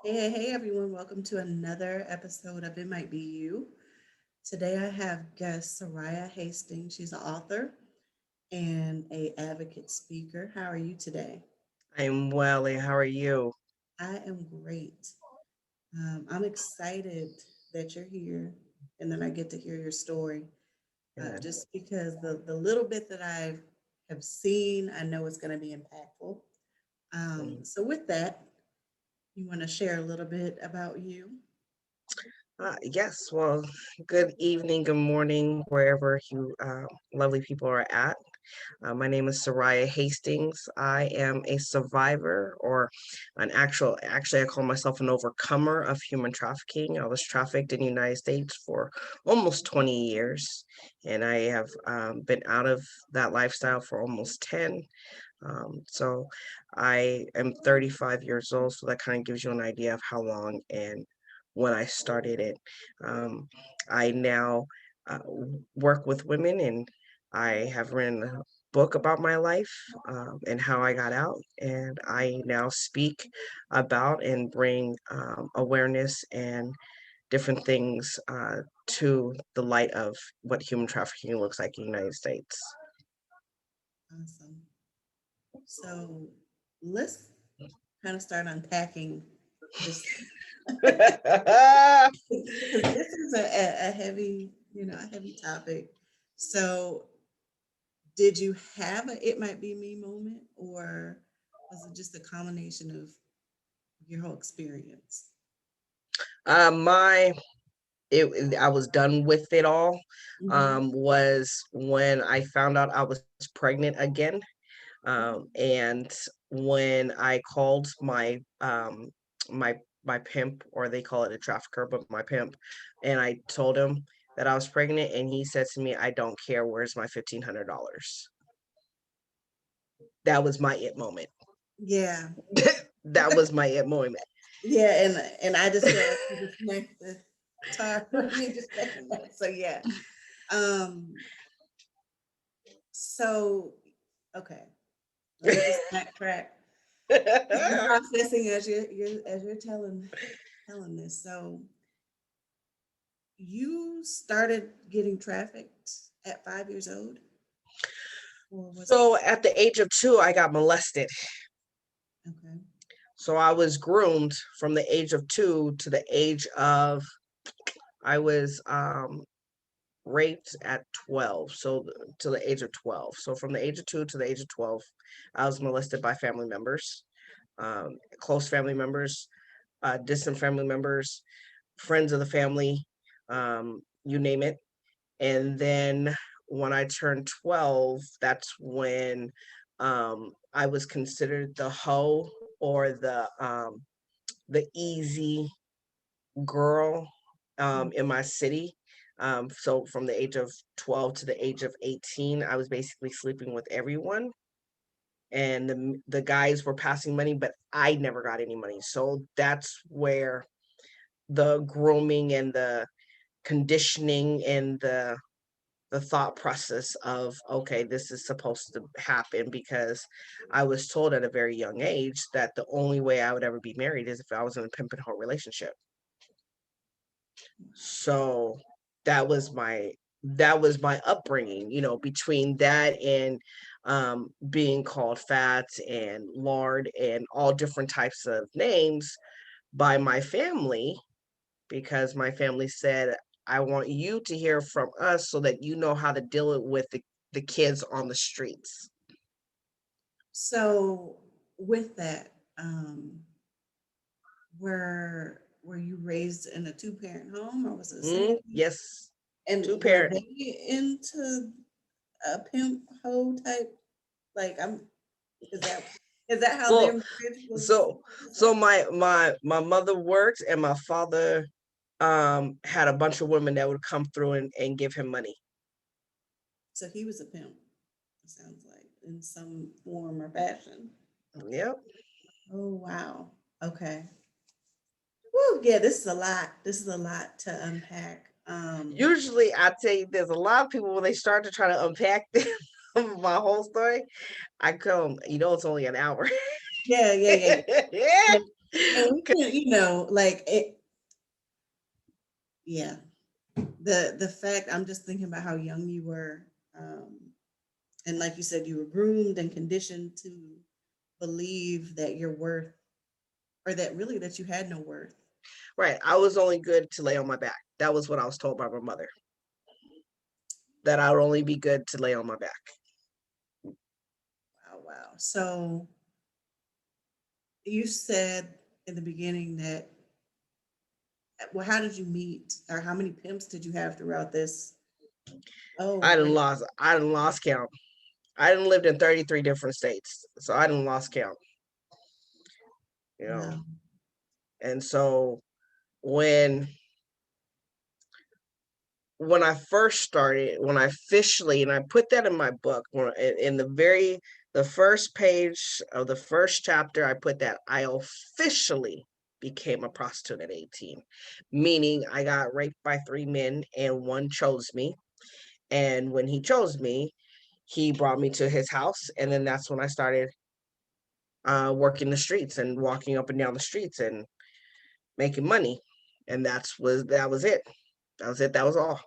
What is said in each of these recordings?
Hey, everyone. Welcome to another episode of It Might Be You. Today I have guest Soraya Hastings. She's an author and a advocate speaker. How are you today? I'm well, and how are you? I am great. I'm excited that you're here and then I get to hear your story. Good. Just because the little bit that I have seen, I know it's going to be impactful. Mm. So with that, you want to share a little bit about you? Yes, well, good evening, good morning, wherever you lovely people are at. My name is Soraya Hastings. I am a survivor or actually, I call myself an overcomer of human trafficking. I was trafficked in the United States for almost 20 years, and I have been out of that lifestyle for almost 10. So I am 35 years old, so that kind of gives you an idea of how long and when I started it. Um, I now work with women, and I have written a book about my life and how I got out, and I now speak about and bring awareness and different things to the light of what human trafficking looks like in the United States. Awesome. So let's kind of start unpacking this because this is a heavy, a heavy topic. So did you have a it might be me moment or was it just a combination of your whole experience? My I was done with it all, Hmm. was when I found out I was pregnant again, and when I called my my pimp, or they call it a trafficker, but my pimp, and I told him that I was pregnant, and he said to me, "I don't care, where's my $1,500?" That was my it moment. Yeah. That was my it moment. Yeah, and I just feel like you just smacked the tar from me just saying that. So yeah. Um, so okay. Let me just backtrack. I'm processing as you're telling this. So you started getting trafficked at 5 years old, or was it So at the age of 2, I got molested. okay? So I was groomed from the age of 2 to the age of, I was raped at 12. So to the age of 12. So from the age of 2 to the age of 12, I was molested by family members, close family members, distant family members, friends of the family, you name it. And then when I turned 12, that's when I was considered the hoe, or the easy girl Mm. in my city. So from the age of 12 to the age of 18, I was basically sleeping with everyone. And the guys were passing money, but I never got any money. So that's where the grooming and the conditioning and the thought process of, okay, this is supposed to happen, because I was told at a very young age that the only way I would ever be married is if I was in a pimp and hoe relationship. So that was my that was my upbringing, between that and being called fat and lard and all different types of names by my family, because my family said, I want you to hear from us so that you know how to deal with the kids on the streets. So with that, were you raised in a two-parent home or was it a single? Yes, two And were parent. they into a pimp hoe type? Like is that is that how their Well, marriage so was so set up? my mother worked, and my father had a bunch of women that would come through and give him money. So he was a pimp, it sounds like, in some form or fashion. Yep. Oh wow. Okay. Woo, yeah, this is a lot. This is a lot to unpack. Usually I tell you, there's a lot of people when they start to try to unpack my whole story, I come, it's only an hour. Yeah, yeah, yeah, Yeah. yeah. And we can, you know, like it, yeah. The fact I'm just thinking about how young you were, and like you said, you were groomed and conditioned to believe that your worth, or that really that you had no worth. Right. I was only good to lay on my back. That was what I was told by my mother, that I would only be good to lay on my back. Wow, wow. So you said in the beginning that, well, how did you meet, or how many pimps did you have throughout this? Oh, great. I didn't lost count. I didn't lived in 33 different states. So I didn't lost count, you know. Wow. And so when when I first started, when I officially, and I put that in my book, when in the first page of the first chapter, I put that I officially became a prostitute at 18, meaning I got raped by 3 men and one chose me. And when he chose me, he brought me to his house, and then that's when I started working the streets and walking up and down the streets and making money. And that was it. That was it. That was all.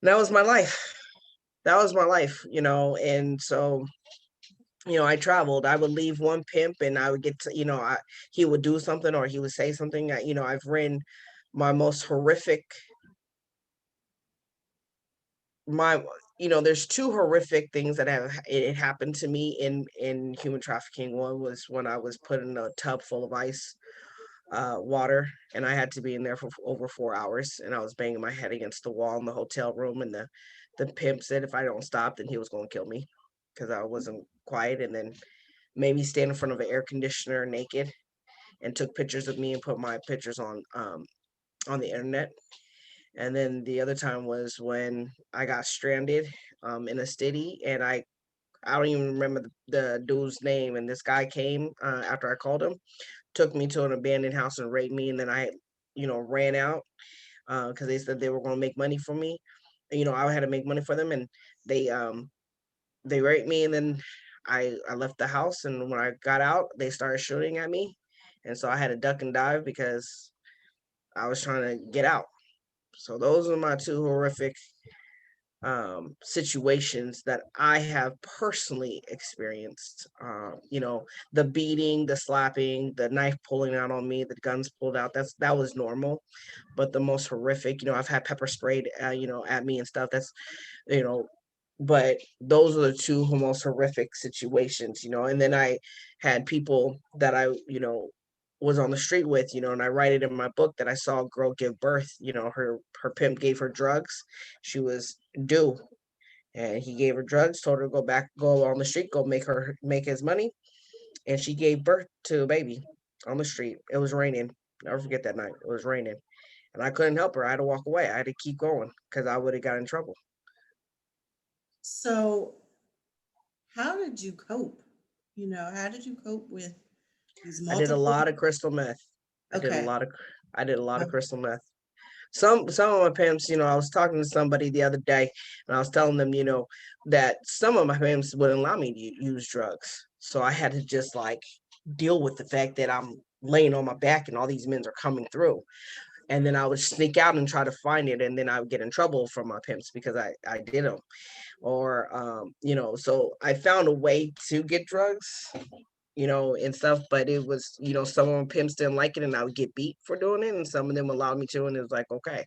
That was my life. That was my life, and so, I traveled. I would leave one pimp and I would get to, he would do something or he would say something. I've ran my most horrific, my, there's two horrific things that have it happened to me in human trafficking. One was when I was put in a tub full of ice water, and I had to be in there for over 4 hours, and I was banging my head against the wall in the hotel room, and the pimp said if I don't stop, then he was going to kill me because I wasn't quiet, and then made me stand in front of an air conditioner naked and took pictures of me and put my pictures on the internet. And then the other time was when I got stranded in a city, and I don't even remember the dude's name, and this guy came after I called him, took me to an abandoned house and raped me, and then I, ran out because they said they were going to make money for me. I had to make money for them, and they um they raped me, and then I left the house, and when I got out, they started shooting at me, and so I had to duck and dive because I was trying to get out. So those are my two horrific situations that I have personally experienced. The beating, the slapping, the knife pulling out on me, the guns pulled out. That was normal, but the most horrific, I've had pepper sprayed, at me and stuff. That's, you know, but those are the two most horrific situations, And then I had people that I, was on the street with, and I write it in my book that I saw a girl give birth. Her pimp gave her drugs. She was due, and he gave her drugs, told her to go on the street, go make his money, and she gave birth to a baby on the street. It was raining. Never forget that night. It was raining, and I couldn't help her. I had to walk away. I had to keep going because I would have got in trouble. So how did you cope? You know, how did you cope with these I did a multiple? lot of crystal meth. I did a Okay. lot of I did a lot of Okay. crystal meth. Some of my pimps, I was talking to somebody the other day, and I was telling them, that some of my pimps wouldn't allow me to use drugs. So I had to just like deal with the fact that I'm laying on my back and all these men are coming through. And then I would sneak out and try to find it, and then I would get in trouble from my pimps because I did them. Or so I found a way to get drugs, and stuff. But it was, some of my pimps didn't like it, and I would get beat for doing it, and some of them allowed me to, and it was like, okay,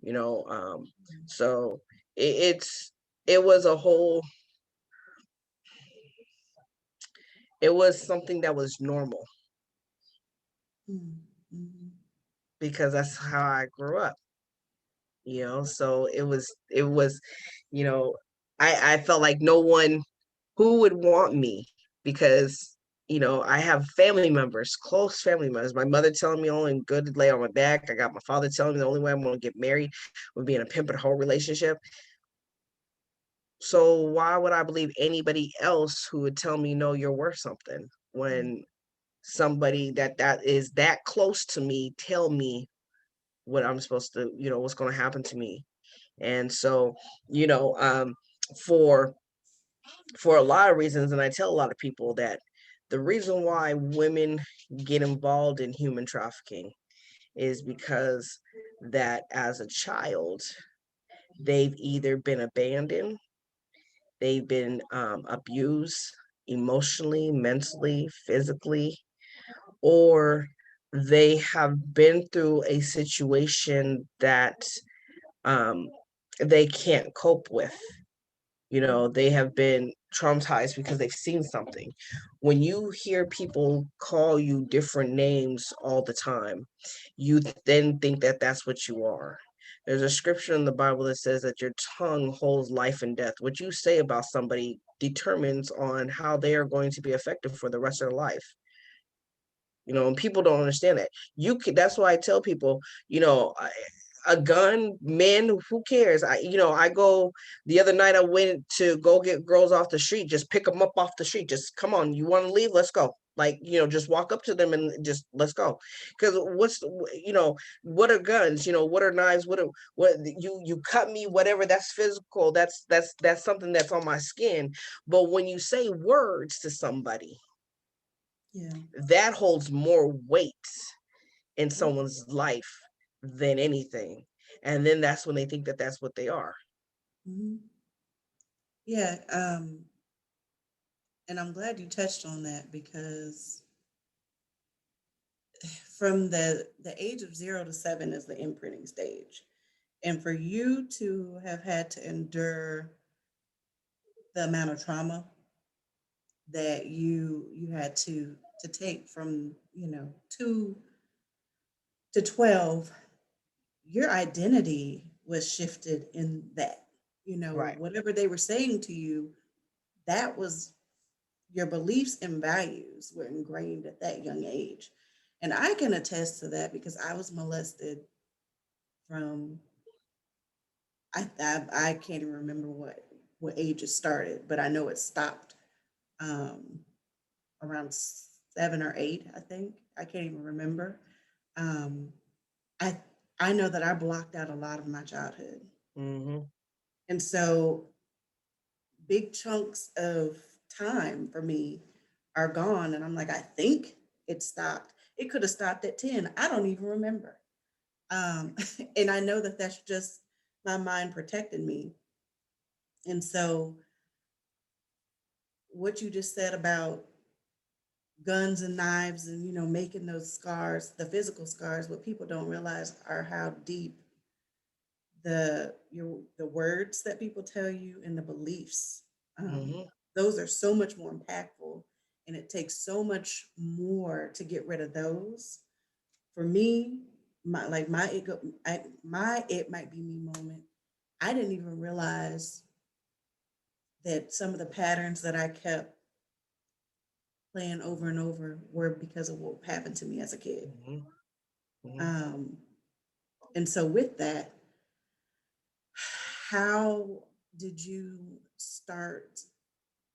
you know. So it's it was a whole, it was something that was normal Mm, mhm. because that's how I grew up. So it was, you know, I felt like no one who would want me because I have family members, close family members. My mother telling me only good to lay on my back. I got my father telling me the only way I'm going to get married would be in a pimp and hoe relationship. So why would I believe anybody else who would tell me no, you're worth something Mm. when somebody that is that close to me tell me what I'm supposed to, what's going to happen to me. And so, you know, um, for for a lot of reasons, and I tell a lot of people that The reason why women get involved in human trafficking is because that as a child, they've either been abandoned, they've been abused emotionally, mentally, physically, or they have been through a situation that um, they can't cope with. They have been traumatized because they've seen something. When you hear people call you different names all the time, you then think that that's what you are. There's a scripture in the Bible that says that your tongue holds life and death. What you say about somebody determines on how they are going to be affected for the rest of their life. And people don't understand that. That's why I tell people, a gun, men, who cares? I go the other night, I went to go get girls off the street, just pick them up off the street. Just come on, you want to leave? Let's go. Like, just walk up to them and just let's go. Because what are guns? What are knives? What you cut me, whatever, that's physical. That's something that's on my skin. But when you say words to somebody, Yeah. that holds more weight in Mhm. someone's life than anything. And then that's when they think that that's what they are. Mhm. Yeah. And I'm glad you touched on that because from the age of 0 to 7 is the imprinting stage. And for you to have had to endure the amount of trauma that you had to take from 2 to 12, your identity was shifted in that. Right. Whatever they were saying to you, that was your beliefs and values were ingrained at that young age. And I can attest to that because I was molested from I can't even remember what age it started, but I know it stopped um, around 7 or 8. I think I can't even remember. Um, I I know that I blocked out a lot of my childhood, Mm-hmm. and so big chunks of time for me are gone. And I'm like, I think it stopped. It could have stopped at 10. I don't even remember. Um, and I know that that's just my mind protecting me. And so, what you just said about guns and knives and, making those scars, the physical scars, what people don't realize are how deep the words that people tell you and the beliefs, Mm-hmm. those are so much more impactful, and it takes so much more to get rid of those. For me, my ego, my it might be me moment. I didn't even realize that some of the patterns that I kept playing over and over were because of what happened to me as a kid. Mm-hmm. Mm-hmm. Um, and so with that, how did you start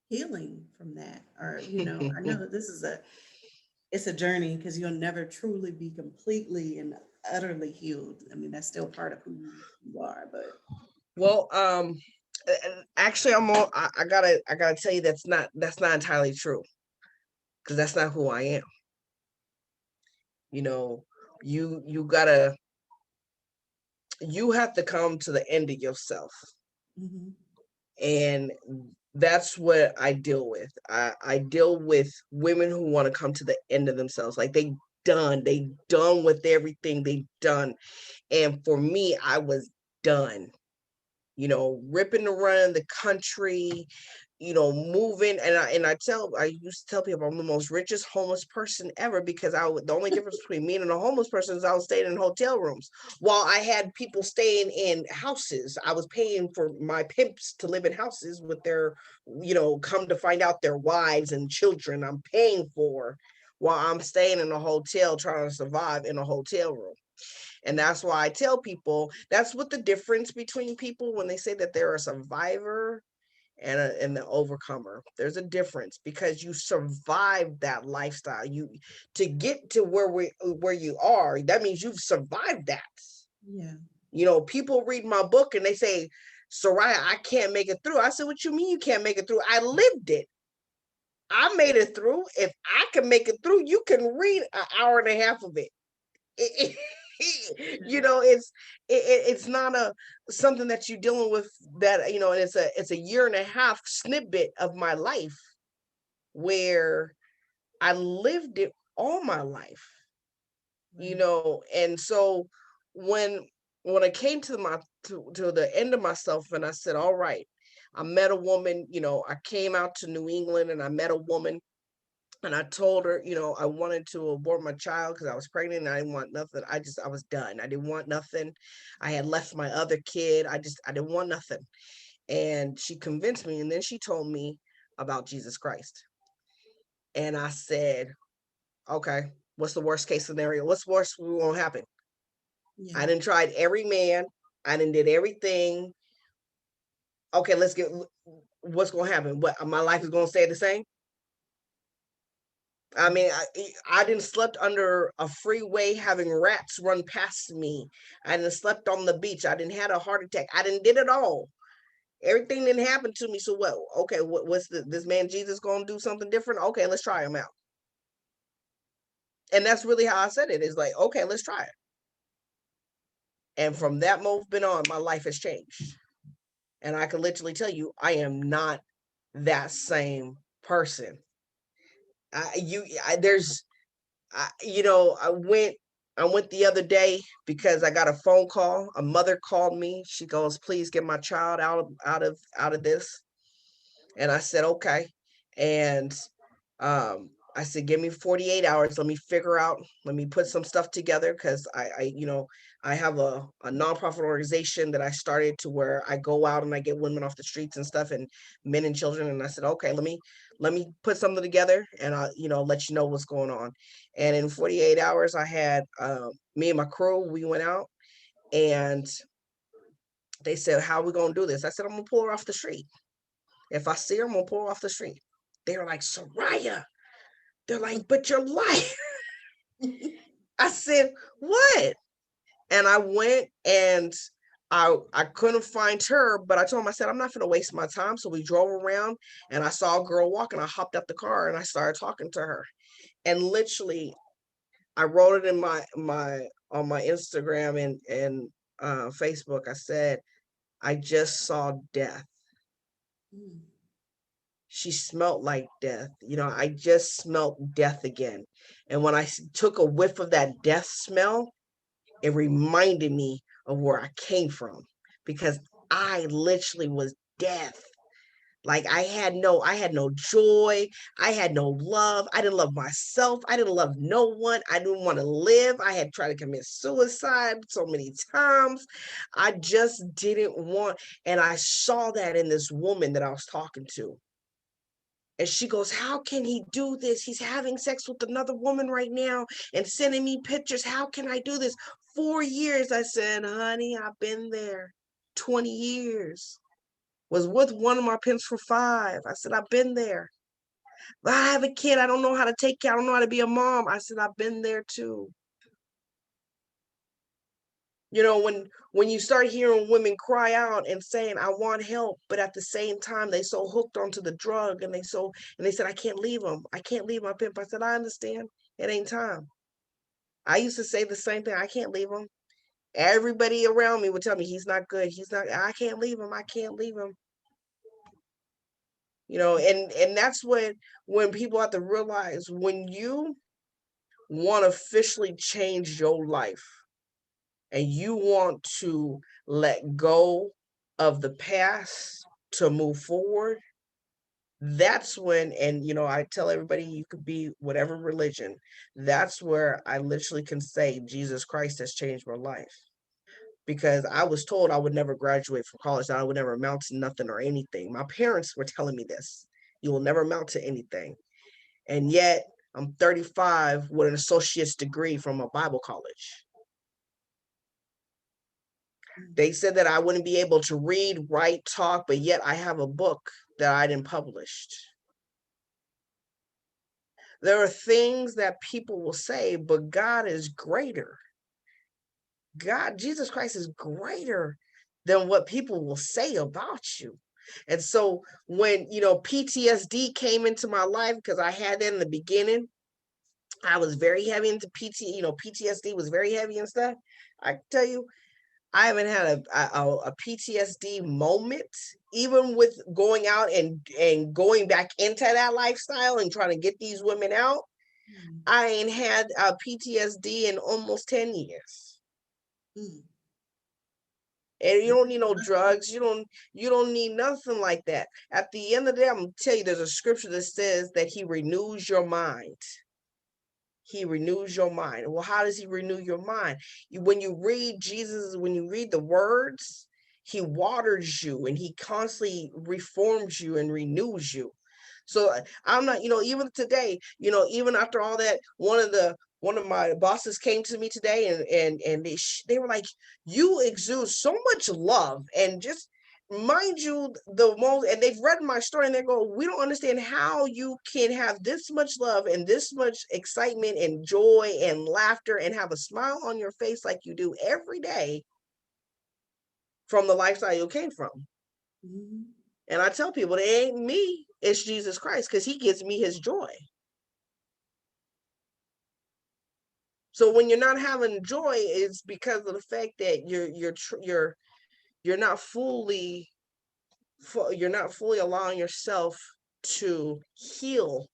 healing from that? Or, I know that this is it's a journey because you'll never truly be completely and utterly healed. I mean, that's still part of who you are, but Well, actually, I gotta tell you that's not entirely true, because that's not who I am. You know, you you have to come to the end of yourself, mhm, and that's what I deal with. I deal with women who want to come to the end of themselves, like they done with everything they done. And for me, I was done, ripping around the country, moving. And I used to tell people I'm the most richest homeless person ever, because the only difference between me and a homeless person is I was staying in hotel rooms, while I had people staying in houses. I was paying for my pimps to live in houses with their, come to find out, their wives and children. I'm paying for, while I'm staying in a hotel trying to survive in a hotel room. And that's why I tell people that's what the difference between people when they say that they're a survivor and the overcomer. There's a difference, because you survived that lifestyle. You To get to where you are, that means you've survived that. yeah, People read my book and they say, Soraya, I can't make it through. I said, what you mean you can't make it through? I lived it. I made it through. If I can make it through, you can read an hour and a half of it. You know, it's not a something that you're dealing with that, you know, and it's a year and a half snippet of my life where I lived it all my life, you Right. know. And so when when I came to to the end of myself and I said, all right, I met a woman, you know, I came out to New England and I met a woman and I told her, you know, I wanted to abort my child because I was pregnant and I didn't want nothing. I was done. I didn't want nothing. I had left my other kid. I didn't want nothing. And she convinced me. And then she told me about Jesus Christ. And I said, okay, what's the worst case scenario? What's worst won't happen? Yeah. I didn't tried every man. I didn't did everything. Okay, let's get what's gonna happen. What my life is gonna stay the same? I mean, I didn't slept under a freeway having rats run past me. I didn't slept on the beach. I didn't had a heart attack. I didn't did it all. Everything didn't happen to me. So what? Okay, what's this man Jesus gonna do something different? Okay, let's try him out. And that's really how I said it. Is like, okay, let's try it. And from that moment on, my life has changed. And I can literally tell you, I am not that same person. There's you know, I went the other day because I got a phone call. A mother called me. She goes, "Please get my child out of this." And I said, "Okay." And I said, "Give me 48 hours. Let me figure out. Let me put some stuff together because you know, I have a nonprofit organization that I started to where I go out and I get women off the streets and stuff and men and children." And I said, "Okay, let me put something together and I, you know, let you know what's going on." And in 48 hours, I had me and my crew. We went out and they said, "How are we gonna do this?" I said, "I'm gonna pull her off the street. If I see her, I'm gonna pull her off the street." They were like, "Soraya." They're like, "But your life." I said, "What?" And I went and I couldn't find her, but I told him, I said, "I'm not gonna waste my time." So we drove around and I saw a girl walking. I hopped out the car and I started talking to her. And literally I wrote it in my on my Instagram and Facebook. I said, "I just saw death. Mm. She smelt like death. You know, I just smelt death again." And when I took a whiff of that death smell, it reminded me of where I came from because I literally was death. Like I had no joy. I had no love. I didn't love myself. I didn't love no one. I didn't want to live. I had tried to commit suicide so many times. I just didn't want, and I saw that in this woman that I was talking to. And she goes, "How can he do this? He's having sex with another woman right now and sending me pictures. How can I do this?" 4 years. I said, "Honey, I've been there. 20 years. Was with one of my pimps for 5." I said, "I've been there. But I have a kid. I don't know how to take care. I don't know how to be a mom." I said, "I've been there too." You know, when you start hearing women cry out and saying, "I want help," but at the same time they so hooked onto the drug and they said, "I can't leave him. I can't leave my pimp." I said, "I understand. It ain't time." I used to say the same thing. "I can't leave him." Everybody around me would tell me, "He's not good. He's not, I can't leave him. I can't leave him." You know, and that's when people have to realize when you want to officially change your life and you want to let go of the past to move forward, that's when, and you know, I tell everybody you could be whatever religion. That's where I literally can say Jesus Christ has changed my life because I was told I would never graduate from college, that I would never amount to nothing or anything. My parents were telling me this. You will never amount to anything. And yet I'm 35 with an associate's degree from a Bible college. Mm. They said that I wouldn't be able to read, write, talk, but yet I have a book that I didn't published. There are things that people will say, but God is greater. God, Jesus Christ is greater than what people will say about you. And so when, PTSD came into my life, because I had that in the beginning, I was very heavy into PTSD was very heavy and stuff. I can tell you, I haven't had a PTSD moment, even with going out and going back into that lifestyle and trying to get these women out. Mm, I ain't had a PTSD in almost 10 years. mm. And you That's don't need no impressive. drugs. You don't need nothing like that. At the end of the day, I'm gonna tell you, there's a scripture that says that he renews your mind. He renews your mind. Well, how does he renew your mind? When you read Jesus, when you read the words, he waters you and he constantly reforms you and renews you. So I'm not, even today, even after all that, one of my bosses came to me today and they were like, you exude so much love and just mind you, the most, and they've read my story and they go, we don't understand how you can have this much love and this much excitement and joy and laughter and have a smile on your face like you do every day from the lifestyle you came from. Mhm. And I tell people, it ain't me, it's Jesus Christ, because he gives me his joy. So when you're not having joy, it's because of the fact that you're not fully you're not fully allowing yourself to heal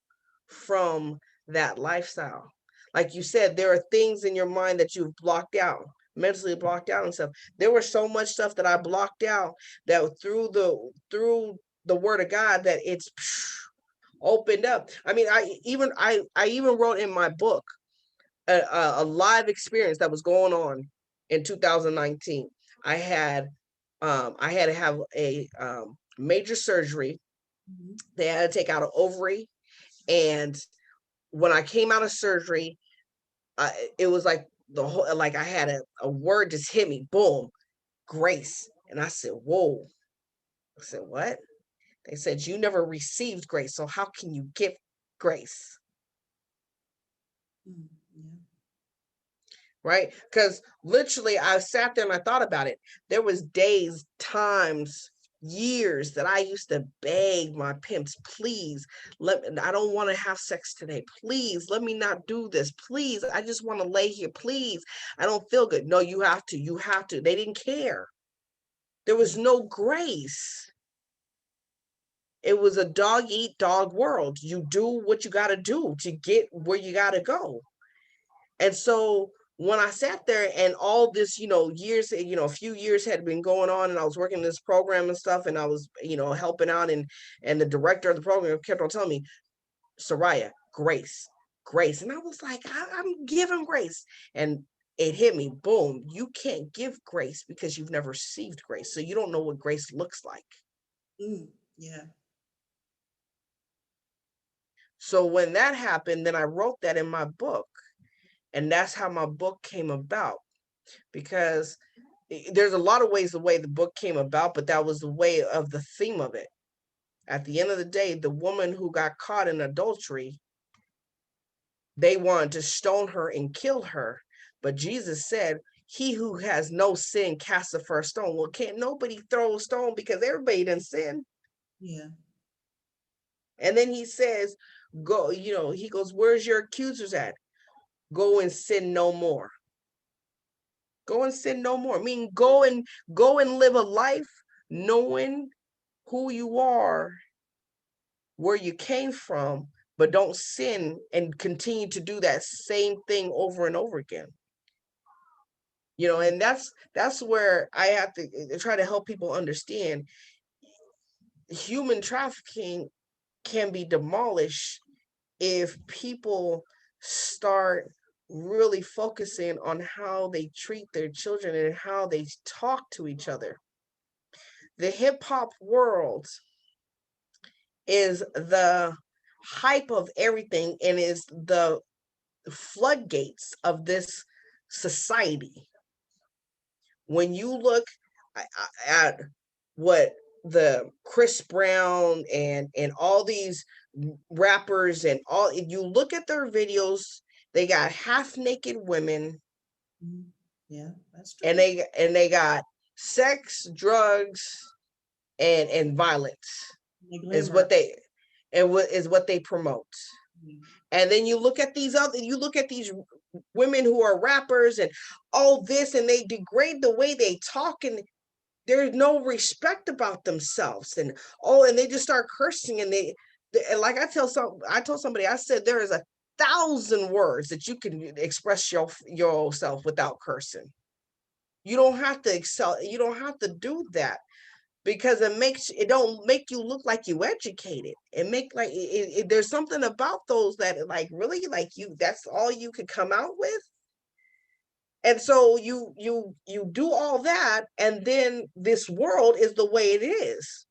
from that lifestyle. Like you said, there are things in your mind that you've blocked out, mentally blocked out and stuff. There was so much stuff that I blocked out that through the word of God that it's opened up. I mean, I even wrote in my book a live experience that was going on in 2019. I had to have a major surgery. Mhm. They had to take out an ovary, and when I came out of surgery, it was like the whole, like I had a word just hit me, boom, grace, and I said, whoa. I said, what? They said, you never received grace, so how can you give grace? Mm, yeah. Right? Because literally I sat there and I thought about it. There was days, times, years that I used to beg my pimps, please I don't want to have sex today. Please let me not do this. Please, I just want to lay here. Please, I don't feel good. No, you have to. You have to. They didn't care. There was Mm, no grace. It was a dog eat dog world. You do what you got to do to get where you got to go. And so when I sat there and all this, years, a few years had been going on and I was working this program and stuff and I was, helping out and the director of the program kept on telling me, Soraya, grace, grace. And I was like, I'm giving grace. And it hit me, boom, you can't give grace because you've never received grace. So you don't know what grace looks like. mm, yeah. So when that happened, then I wrote that in my book. And that's how my book came about because there's a lot of ways the way the book came about, but that was the way of the theme of it. At the end of the day, the woman who got caught in adultery, they wanted to stone her and kill her. But Jesus said, he who has no sin cast the first stone. Well, can't nobody throw a stone because everybody didn't sin. Yeah. And then he says, go, he goes, where's your accusers at? Go and sin no more. Go and sin no more. I mean, go and live a life knowing who you are, where you came from, but don't sin and continue to do that same thing over and over again. Yeah. And that's where I have to try to help people understand human trafficking can be demolished if people start really focusing on how they treat their children and how they talk to each other. The hip hop world is the hype of everything and is the floodgates of this society. When you look at what the Chris Brown and all these rappers and all, if you look at their videos, they got half naked women Mhm. Yeah, that's and true. they got sex, drugs, and violence They is glamorize. what they is what they promote. And then you look at these women who are rappers and all this, and they degrade the way they talk, and there's no respect about themselves, and they just start cursing, and and like I told somebody, I said there is 1,000 words that you can express yourself without cursing. You don't have to you don't have to do that, because it don't make you look like you educated. It make like there's something about those that like really like you, that's all you could come out with. And so you do all that, and then this world is the way it is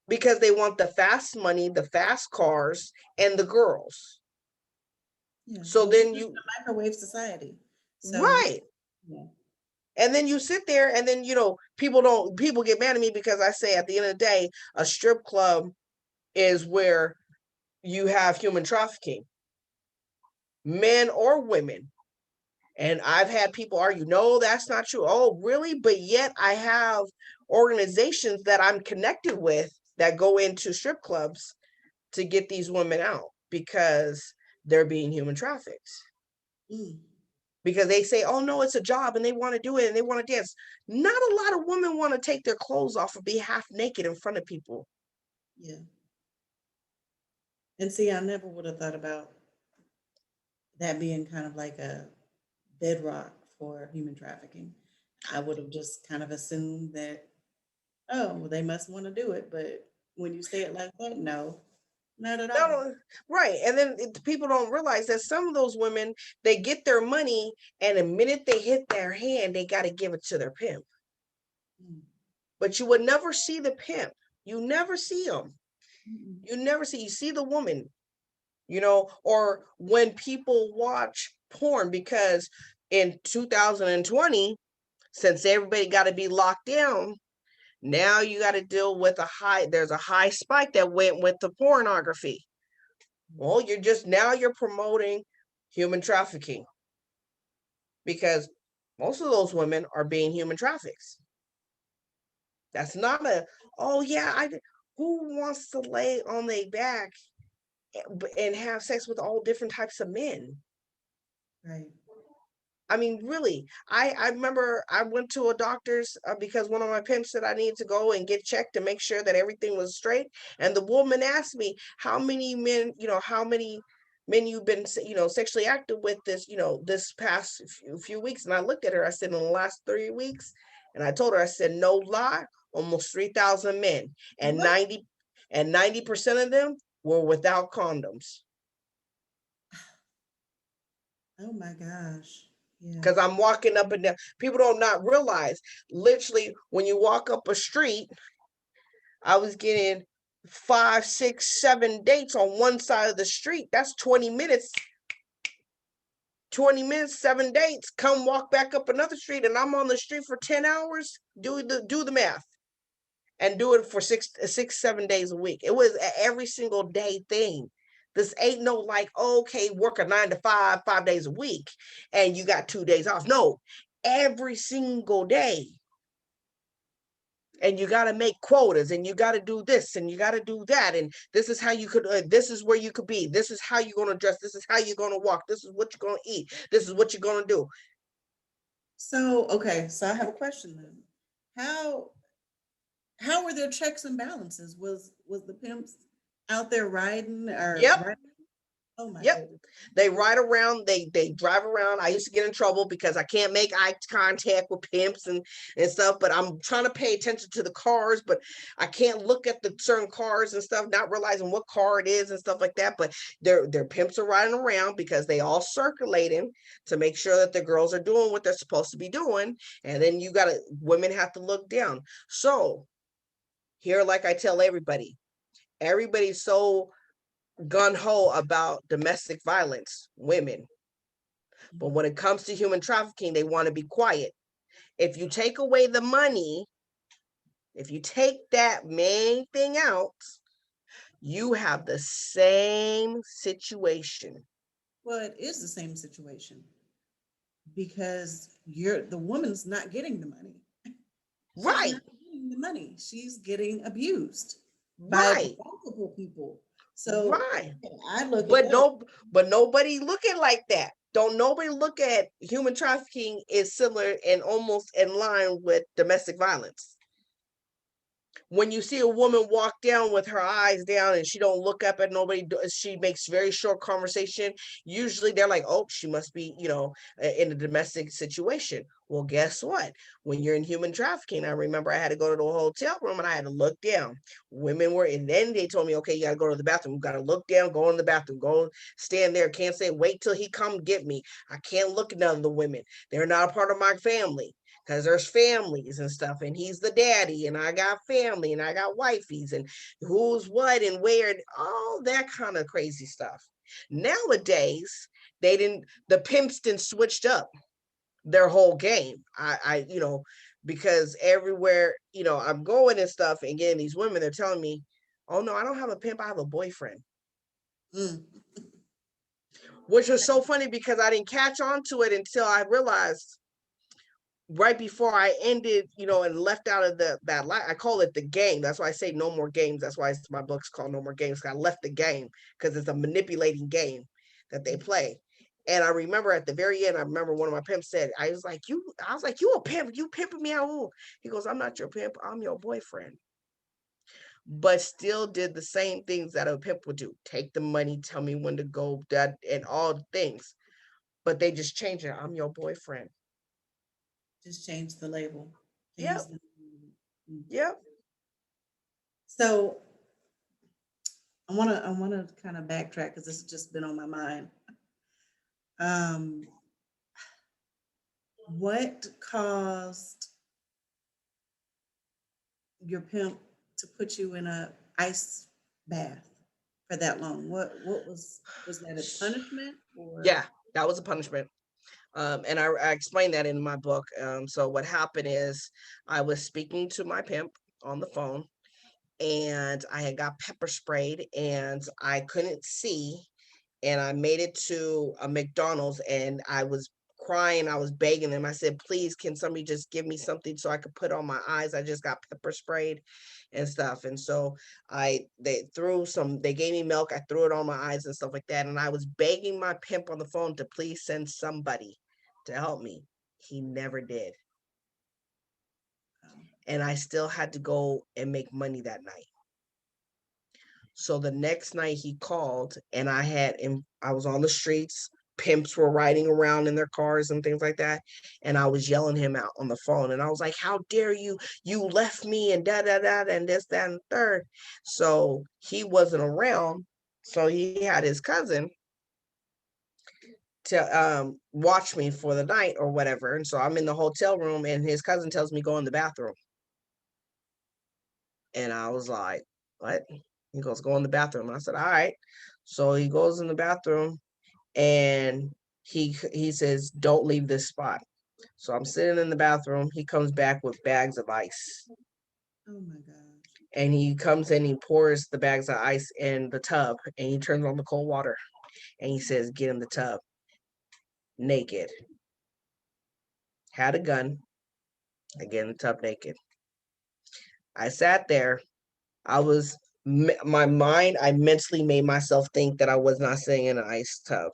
because they want the fast money, the fast cars, and the girls. Yeah. So Well, we live then in you a microwave society. So right. yeah. And then you sit there, and then people get mad at me because I say at the end of the day, a strip club is where you have human trafficking, men or women. And I've had people argue, no, that's not true. Oh, really? But yet I have organizations that I'm connected with that go into strip clubs to get these women out because they're being human trafficked. Mm. Because they say, oh, no, it's a job, and they want to do it and they want to dance. Not a lot of women want to take their clothes off or be half naked in front of people. Yeah. And see, I never would have thought about that being kind of like a bedrock for human trafficking. I would have just kind of assumed that, oh, well, they must want to do it. But when you say it like that, no, not at all. No, right. And then people don't realize that some of those women, they get their money, and the minute they hit their hand, they got to give it to their pimp. Mm. But you would never see the pimp. You never see them. Mm-mm. You see the woman, or when people watch porn, because in 2020, since everybody got to be locked down, now you got to deal with there's a high spike that went with the pornography. Well, you're promoting human trafficking because most of those women are being human trafficked. That's not oh yeah, who wants to lay on their back and have sex with all different types of men? Right. I mean, really, I remember I went to a doctor's because one of my pimps said I needed to go and get checked to make sure that everything was straight. And the woman asked me, how many men, you've been, sexually active with this past few weeks. And I looked at her, I said, in the last 3 weeks. And I told her, I said, no lie, almost 3,000 men, and What? 90% of them were without condoms. Oh my gosh. Yeah. Because I'm walking up and down. People don't not realize, literally, when you walk up a street, I was getting 5, 6, 7 dates on one side of the street. That's 20 minutes. 20 minutes, 7 dates. Come walk back up another street, and I'm on the street for 10 hours. Do the math, and do it for 7 days a week. It was every single day thing. This ain't no like, okay, work a 9 to 5, 5 days a week, and you got 2 days off. No, every single day. And you got to make quotas, and you got to do this, and you got to do that. And this is how you could, this is where you could be. This is how you're going to dress. This is how you're going to walk. This is what you're going to eat. This is what you're going to do. So, okay, so I have a question then. How how were their checks and balances? Was the pimps out there riding or Yep. riding? Oh my Yep. goodness. They ride around, they drive around. I used to get in trouble because I can't make eye contact with pimps and stuff, but I'm trying to pay attention to the cars, but I can't look at the certain cars and stuff, not realizing what car it is and stuff like that. But their pimps are riding around because they all circulating to make sure that the girls are doing what they're supposed to be doing. And then women have to look down. So here, like I tell everybody's so gun-ho about domestic violence, women. But when it comes to human trafficking, they want to be quiet. If you take away the money, if you take that main thing out, you have the same situation. Well, it is the same situation because the woman's not getting the money. She's Right. not getting getting the money. She's getting abused by Right, multiple people. So right. I look at But that. no, but nobody look at it like that. Don't nobody look at human trafficking is similar and almost in line with domestic violence. When you see a woman walk down with her eyes down and she don't look up at nobody, she makes very short conversation. Usually they're like, oh, she must be, in a domestic situation. Well, guess what? When you're in human trafficking, I remember I had to go to the hotel room and I had to look down. Women were, and then they told me, okay, you got to go to the bathroom. You got to look down, go in the bathroom, go stand there. Can't say, wait till he come get me. I can't look at none of the women. They're not a part of my family because there's families and stuff, and he's the daddy, and I got family, and I got wifeys, and who's what and where, and all that kind of crazy stuff. Nowadays, the pimps didn't switched up their whole game. Because everywhere, I'm going and stuff and getting these women, they're telling me, oh no, I don't have a pimp, I have a boyfriend. Mm. Which was so funny because I didn't catch on to it until I realized right before I ended, and left out of that life. I call it the game. That's why I say no more games. That's why my book's called No More Games. I left the game because it's a manipulating game that they play. And I remember at the very end, I remember one of my pimps said, I was like, you a pimp, you pimping me out. He goes, I'm not your pimp, I'm your boyfriend. But still did the same things that a pimp would do. Take the money, tell me when to go, that and all the things. But they just changed it. I'm your boyfriend. Just change the label. Change Yep. the mm. Yep. So I wanna kind of backtrack because this has just been on my mind. Um, what caused your pimp to put you in a ice bath for that long? What was that a punishment or Yeah, that was a punishment. And I explained that in my book. So what happened is I was speaking to my pimp on the phone and I had got pepper sprayed and I couldn't see. And I made it to a McDonald's and I was crying. I was begging them. I said, please, can somebody just give me something so I could put on my eyes? I just got pepper sprayed and stuff. And so they gave me milk. I threw it on my eyes and stuff like that. And I was begging my pimp on the phone to please send somebody to help me. He never did. And I still had to go and make money that night. So the next night he called and I was on the streets. Pimps were riding around in their cars and things like that. And I was yelling him out on the phone. And I was like, how dare you? You left me and da da da and this, that, and third. So he wasn't around. So he had his cousin to watch me for the night or whatever. And so I'm in the hotel room and his cousin tells me go in the bathroom. And I was like, what? He goes, go in the bathroom. And I said, all right. So he goes in the bathroom and he says, don't leave this spot. So I'm sitting in the bathroom. He comes back with bags of ice. oh my gosh. And he comes in, he pours the bags of ice in the tub and he turns on the cold water and he says, get in the tub. Naked. Had a gun. I get in the tub naked. I sat there. My mind, I mentally made myself think that I was not sitting in an ice tub.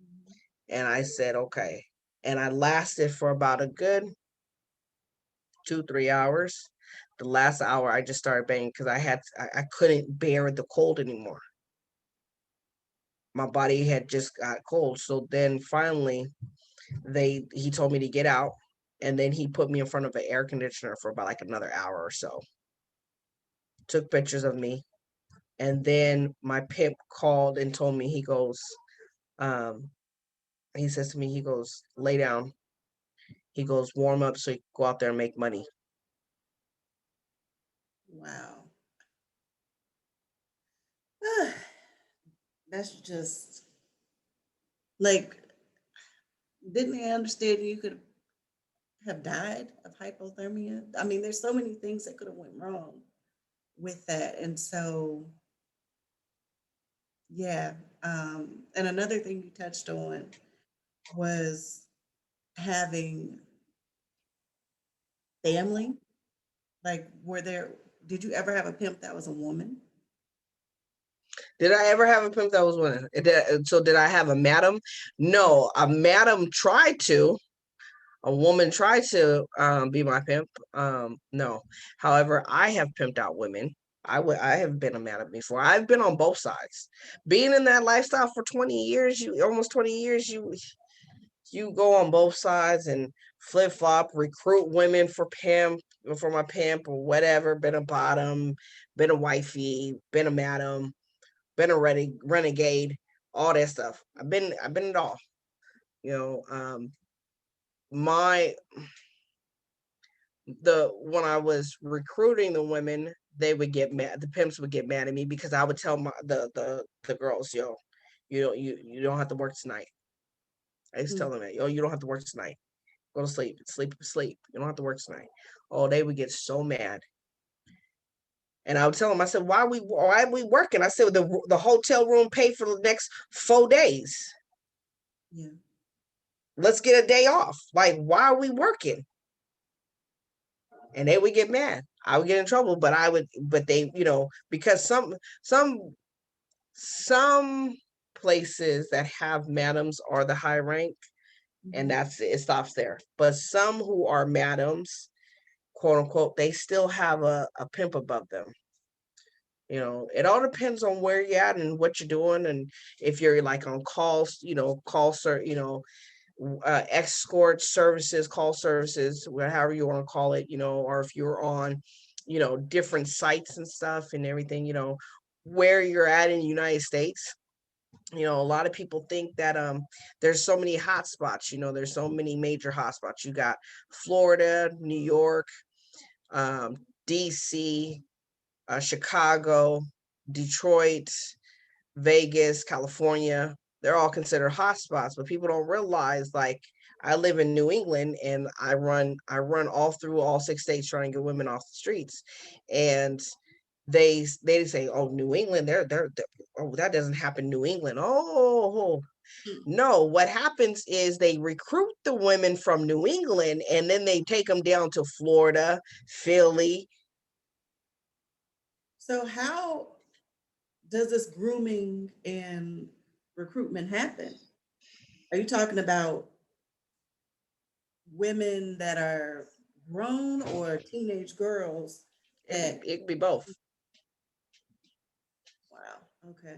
Mhm. And I said, okay. And I lasted for about a good 2, 3 hours. The last hour, I just started banging because I couldn't bear the cold anymore. My body had just got cold. So then finally, he told me to get out, and then he put me in front of an air conditioner for about like another hour or so. Took pictures of me, and then my pimp called and told me um, he says to me, he goes, lay down. He goes, warm up so you can go out there and make money. Wow. That's just like, didn't they understand you could have died of hypothermia? I mean, there's so many things that could have went wrong with that. And so, yeah. And another thing you touched on was having family. Like, did you ever have a pimp that was a woman? Did I ever have a pimp that was winning? So did I have a madam? No, a madam tried to. A woman tried to be my pimp. No. However, I have pimped out women. I have been a madam before. I've been on both sides. Being in that lifestyle for 20 years, you almost 20 years, you go on both sides and flip flop, recruit women for my pimp or whatever. Been a bottom, been a wifey, been a madam, been a renegade, all that stuff. I've been it all. You know, my when I was recruiting the women, they would get mad. The pimps would get mad at me because I would tell the girls, yo, you don't have to work tonight. I used to tell Mm. them that, yo, you don't have to work tonight. Go to sleep, sleep. You don't have to work tonight. Oh, they would get so mad. And I would tell them, I said, why are we working? I said, the hotel room paid for the next 4 days. Yeah. Let's get a day off. Like, why are we working? And they would get mad. I would get in trouble, but they, because some places that have madams are the high rank, and Mhm. that's it, it stops there. But some who are madams, quote unquote, they still have a pimp above them. It all depends on where you're at and what you're doing, and if you're like on calls, escort services, call services, however you want to call it, or if you're on, different sites and stuff and everything, where you're at in the United States. A lot of people think that there's so many hot spots, there's so many major hot spots. You got Florida, New York, um, DC, Chicago, Detroit, Vegas, California. They're all considered hotspots, but people don't realize, like, I live in New England and I run all through all 6 states trying to get women off the streets. And they say, oh, New England, they're oh, that doesn't happen in New England. Oh, Mm. no, what happens is they recruit the women from New England and then they take them down to Florida, Philly. So how does this grooming and recruitment happen? Are you talking about women that are grown or teenage girls that, It could be both. wow, okay.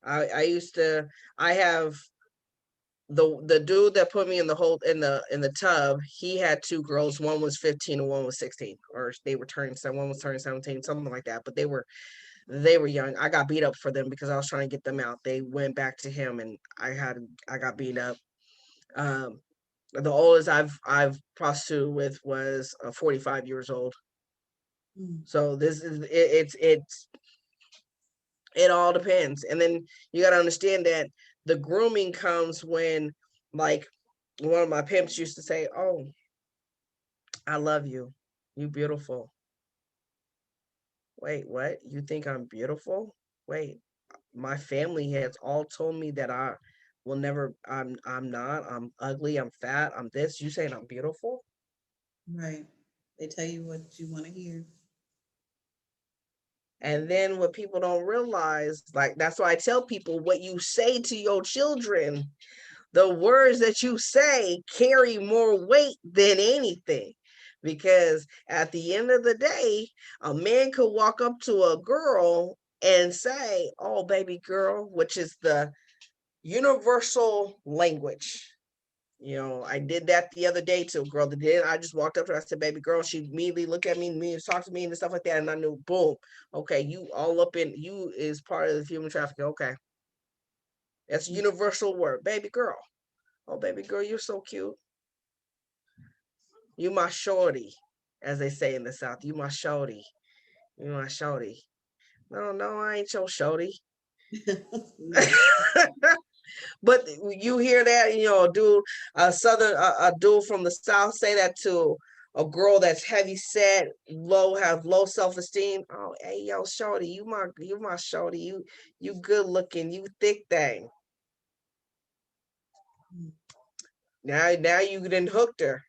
I used to I have the dude that put me in the hole in the tub. He had two girls. One was 15 and one was 16, or they were turning one was turning 17, something like that. But they were young. I got beat up for them because I was trying to get them out. They went back to him, and I got beat up. Um, the oldest I've prostituted with was 45 years old. Mm. So this is it all depends. And then you got to understand that the grooming comes when, like, one of my pimps used to say, oh, I love you, you beautiful. Wait, what? You think I'm beautiful? Wait, my family has all told me that I will never, I'm not, I'm ugly, I'm fat, I'm this, you saying I'm beautiful? Right. They tell you what you want to hear. And then what people don't realize, like, that's why I tell people, what you say to your children, the words that you say carry more weight than anything. Because at the end of the day, a man could walk up to a girl and say, oh, baby girl, which is the universal language. I did that the other day to a girl that did. I just walked up to her, I said, baby girl. She immediately looked at me, talked to me and stuff like that. And I knew, boom, okay, you all up in, you is part of the human trafficking. Okay. That's a universal word, baby girl. Oh, baby girl, you're so cute. You my shorty, as they say in the South. You my shorty. You my shorty. No, no, I ain't your shorty. No. But you hear that, dude, a dude from the South say that to a girl that's heavy set, have low self esteem. Oh, hey, yo, shorty, you my shorty. You good looking. You thick thing. Mm. Now you done hooked her.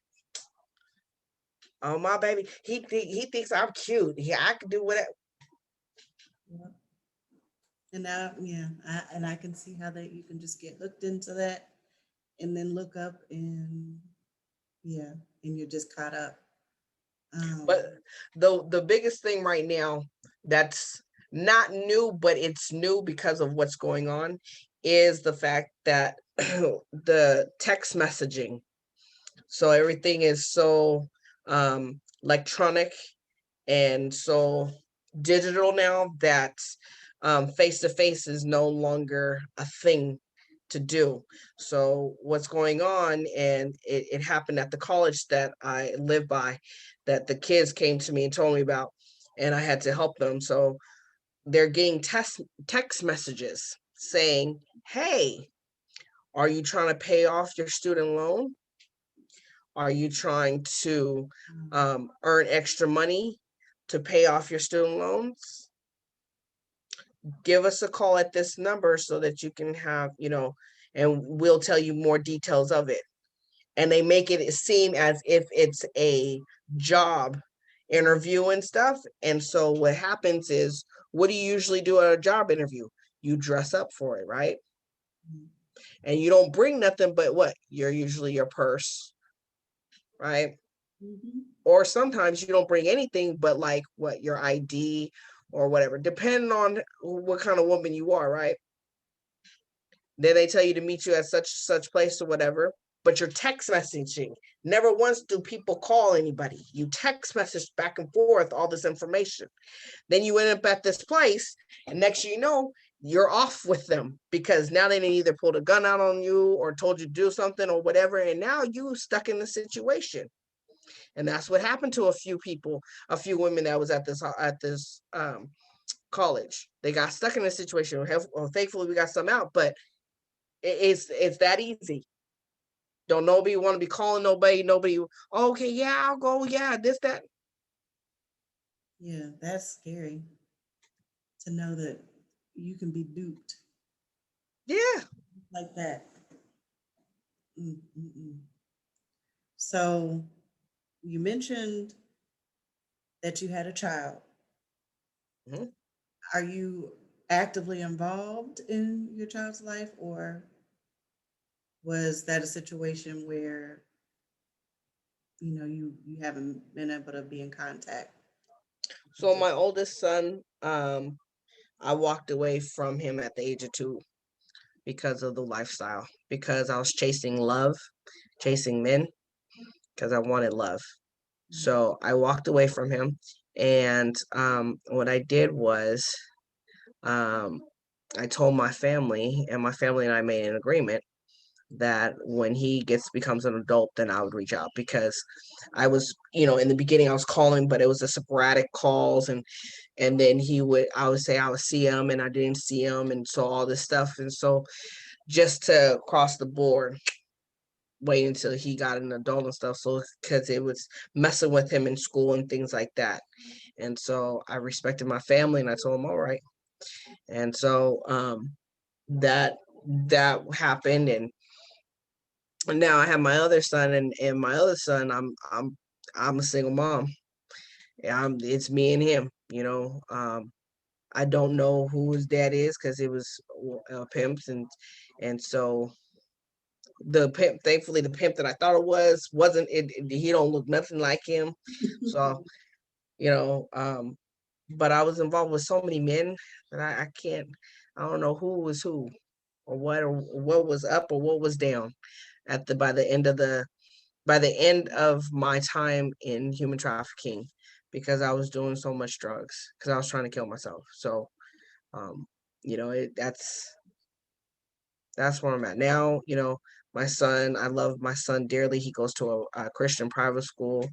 Oh, my baby, he thinks I'm cute. I can do whatever. Yep. And now, yeah, and I can see how that you can just get hooked into that and then look up and yeah, and you're just caught up. But Um, the biggest thing right now that's not new, but it's new because of what's going on, is the fact that the text messaging. So everything is so electronic and so digital now that face to face is no longer a thing to do. So what's going on, and it happened at the college that I live by, that the kids came to me and told me about, and I had to help them. So they're getting text messages saying, "Hey, are you trying to pay off your student loan? Are you trying to earn extra money to pay off your student loans? Give us a call at this number so that you can have, and we'll tell you more details of it." And they make it seem as if it's a job interview and stuff. And so what happens is, what do you usually do at a job interview? You dress up for it, right? mhm, And you don't bring nothing but what? You're usually your purse, right? mhm. Or sometimes you don't bring anything but like what, your ID or whatever, depending on what kind of woman you are, right? Then they tell you to meet you at such place or whatever, but you're text messaging. Never once do people call anybody. You text message back and forth all this information. Then you end up at this place, and next you know, you're off with them because now they either pulled a gun out on you or told you to do something or whatever, and now you stuck in the situation. And that's what happened to a few people, a few women that was at this college. They got stuck in a situation. Well, thankfully we got some out, but it's that easy. Don't nobody want to be calling nobody. Nobody. "Oh, okay, yeah, I'll go. Yeah, this, that." Yeah, that's scary to know that you can be duped Yeah. like that. Mm, mm, mm. So you mentioned that you had a child. Mhm. Are you actively involved in your child's life, or was that a situation where you haven't been able to be in contact So with your my child? oldest son, I walked away from him at the age of 2 because of the lifestyle. Because I was chasing love, chasing men, because I wanted love. Mm, So I walked away from him, and what I did was, um, I told my family, and my family and I made an agreement that when he becomes an adult, then I would reach out, because I was, in the beginning I was calling, but it was a sporadic calls, and then I would say I would see him and I didn't see him, and so all this stuff, and so just to cross the board, wait until he got an adult and stuff, so because it was messing with him in school and things like that. And so I respected my family and I told him, all right. And so that that happened, and now I have my other son, and my other son, I'm a single mom. It's me and him. I don't know who his dad is because it was pimps, and so the pimp, thankfully the pimp that I thought it wasn't it. He don't look nothing like him. So you know, but I was involved with so many men that I can't. I don't know who was who, or what was up or what was down at the by the end of my time in human trafficking, because I was doing so much drugs, because I was trying to kill myself. So, um, that's where I'm at now. My son, I love my son dearly. He goes to a Christian private school.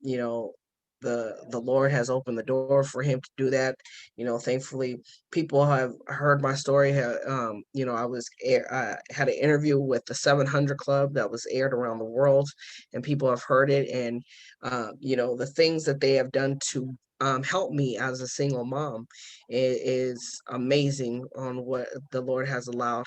You know, the Lord has opened the door for him to do that. Thankfully, people have heard my story. I had an interview with the 700 Club that was aired around the world, and people have heard it. And the things that they have done to help me as a single mom is amazing on what the Lord has allowed.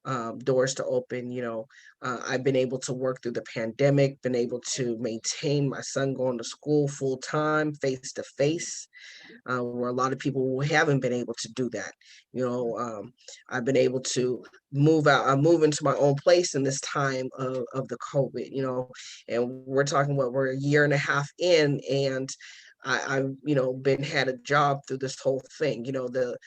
doors to open. I've been able to work through the pandemic, been able to maintain my son going to school full time, face to face, where a lot of people haven't been able to do that. I've been able to move out, move into my own place in this time of the COVID, and we're talking about we're a year and a half in, and I've been had a job through this whole thing. The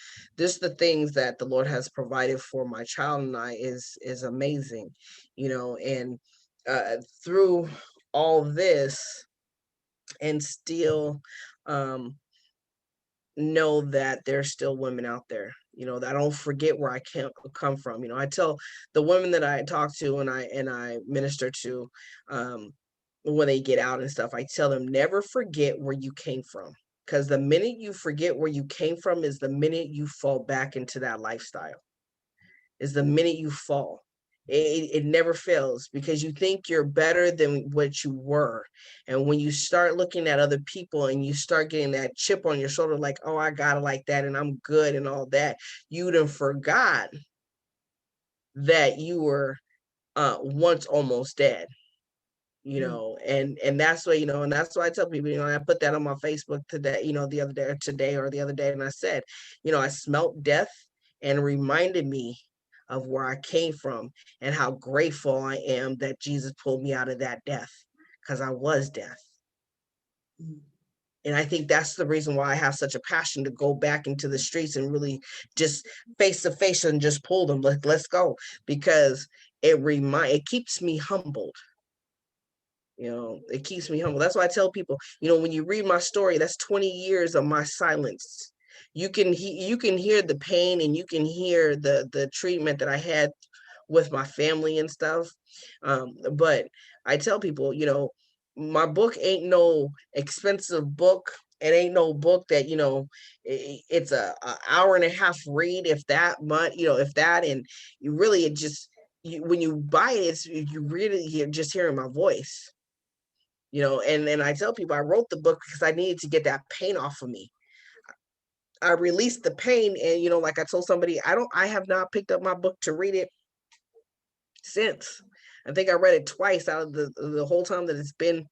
things that the Lord has provided for my child and I is amazing, and through all this, and still um know that there's still women out there, that I don't forget where I come from. I tell the women that I talk to and I minister to, when they get out and stuff, I tell them never forget where you came from. Because the minute you forget where you came from is the minute you fall back into that lifestyle, is the minute you fall. It never fails, because you think you're better than what you were. And when you start looking at other people and you start getting that chip on your shoulder, like, oh, I got it like that and I'm good and all that, you done forgot that you were once almost dead. And that's why, and that's why I tell people, I put that on my Facebook today, the other day, or today or the other day, and I said, I smelt death, and reminded me of where I came from and how grateful I am that Jesus pulled me out of that death, because I was death. Mm. And I think that's the reason why I have such a passion to go back into the streets and really just face to face and just pull them, like, let's go, because it keeps me humbled. It keeps me humble. That's why I tell people, when you read my story, that's 20 years of my silence. You can hear the pain, and you can hear the treatment that I had with my family and stuff. But I tell people, my book ain't no expensive book. It ain't no book that, it's a hour and a half read, if that much, if that. And you really, it just, when you buy it, you're just hearing my voice. And then I tell people I wrote the book because I needed to get that pain off of me. I released the pain, and like I told somebody, I have not picked up my book to read it since. I think I read it twice out of the whole time that it's been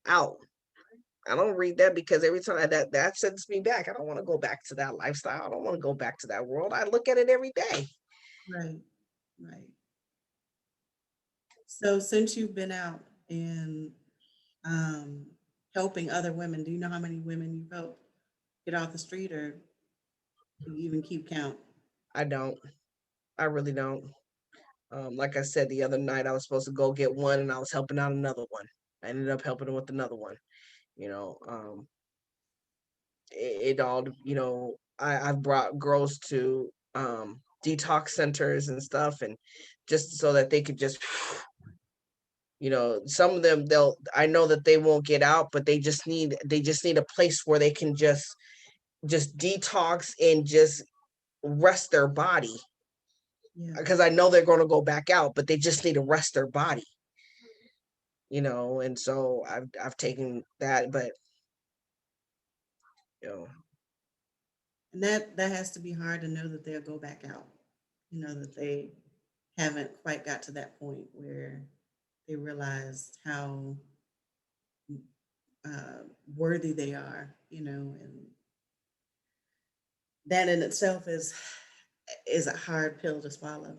out. I don't read that because every time that sends me back. I don't want to go back to that lifestyle. I don't want to go back to that world. I look at it every day. Right, right. So since you've been out and um, helping other women, do you know how many women you've helped get off the street, or do you even keep count? I don't. I really don't. Like I said, the other night I was supposed to go get one, and I was helping out another one. I ended up helping them with another one. You know, it all, I've brought girls to detox centers and stuff, and just so that they could just, some of them, I know that they won't get out, but they just need a place where they can just detox and just rest their body, Yeah. because I know they're going to go back out, but they just need to rest their body. And so I've taken that, but you know And that has to be hard to know that they'll go back out. That they haven't quite got to that point where they realize how worthy they are, and that in itself is a hard pill to swallow.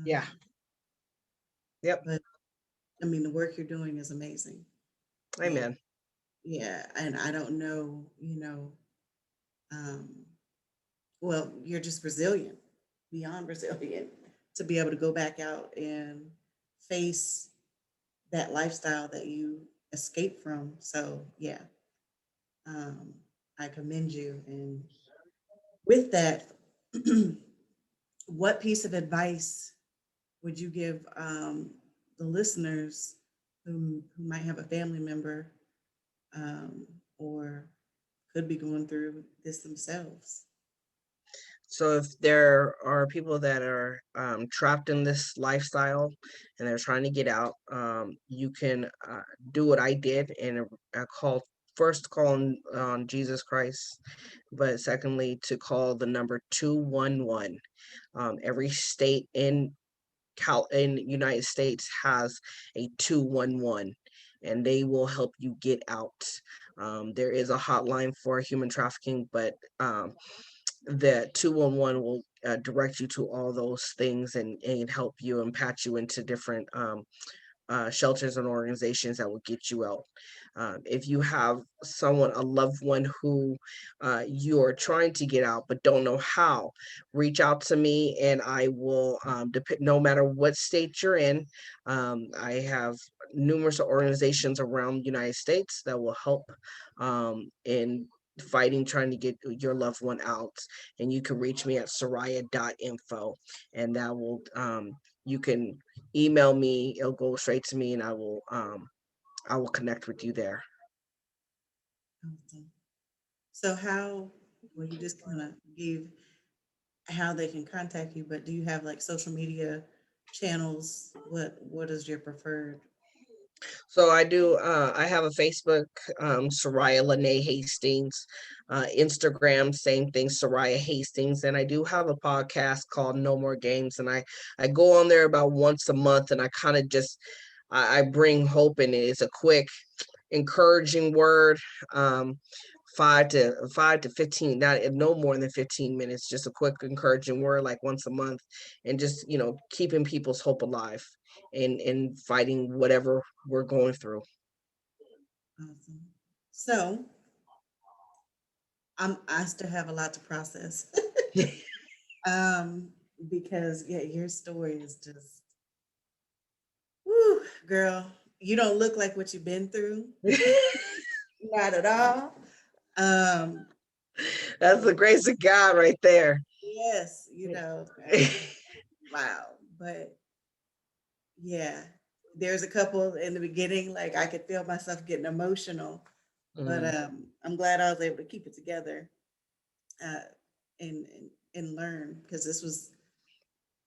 yeah, Um, yep, but I mean, the work you're doing is amazing, and amen. yeah, and I don't know, um, well, you're just resilient, beyond resilient, to be able to go back out and face that lifestyle that you escaped from. So yeah, um, I commend you. And with that, what piece of advice would you give the listeners who might have a family member um, or could be going through this themselves? So if there are people that are trapped in this lifestyle and they're trying to get out, you can do what I did, and call on Jesus Christ, but secondly to call the number 211. Every state in in the United States has a 211, and they will help you get out. There is a hotline for human trafficking, but that 211 will direct you to all those things, and help you and patch you into different shelters and organizations that will get you out. If you have someone, a loved one who you're trying to get out but don't know how, reach out to me and I will, no matter what state you're in, I have numerous organizations around the United States that will help in fighting, trying to get your loved one out. And you can reach me at soraya.info, and that will, you can email me, it'll go straight to me, and I will connect with you there. Awesome. So how, well, you just kind of gave how they can contact you, but do you have like social media channels? What is your preferred? So I do, I have a Facebook, Soraya Lene Hastings, Instagram, same thing, Soraya Hastings. And I do have a podcast called No More Games. And I go on there about once a month, and I kind of just, I bring hope in it. It's a quick, encouraging word. Um, 5 to 15, not no more than 15 minutes, just a quick encouraging word like once a month, and just, keeping people's hope alive and fighting whatever we're going through. Awesome. So I still have a lot to process. um, because yeah, your story is just, whew, girl, you don't look like what you've been through. Not at all. Um, That's the grace of God right there. yes, wow. But yeah, there's a couple in the beginning, like I could feel myself getting emotional, but Mhm. I'm glad I was able to keep it together, uh, and learn, because this was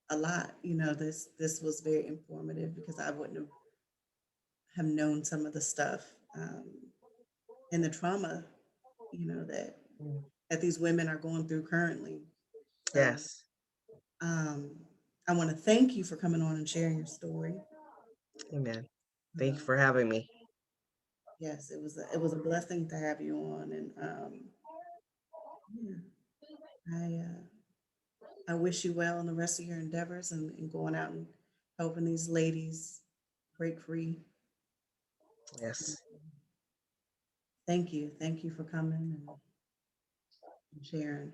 a lot. This was very informative because I wouldn't have known some of the stuff, and the trauma, that these women are going through currently. So Yes. um, I want to thank you for coming on and sharing your story. Amen. Thank you Um, for having me. yes, it was a blessing to have you on, and yeah, I wish you well in the rest of your endeavors, and going out and helping these ladies break free. Yes. Thank you for coming and sharing.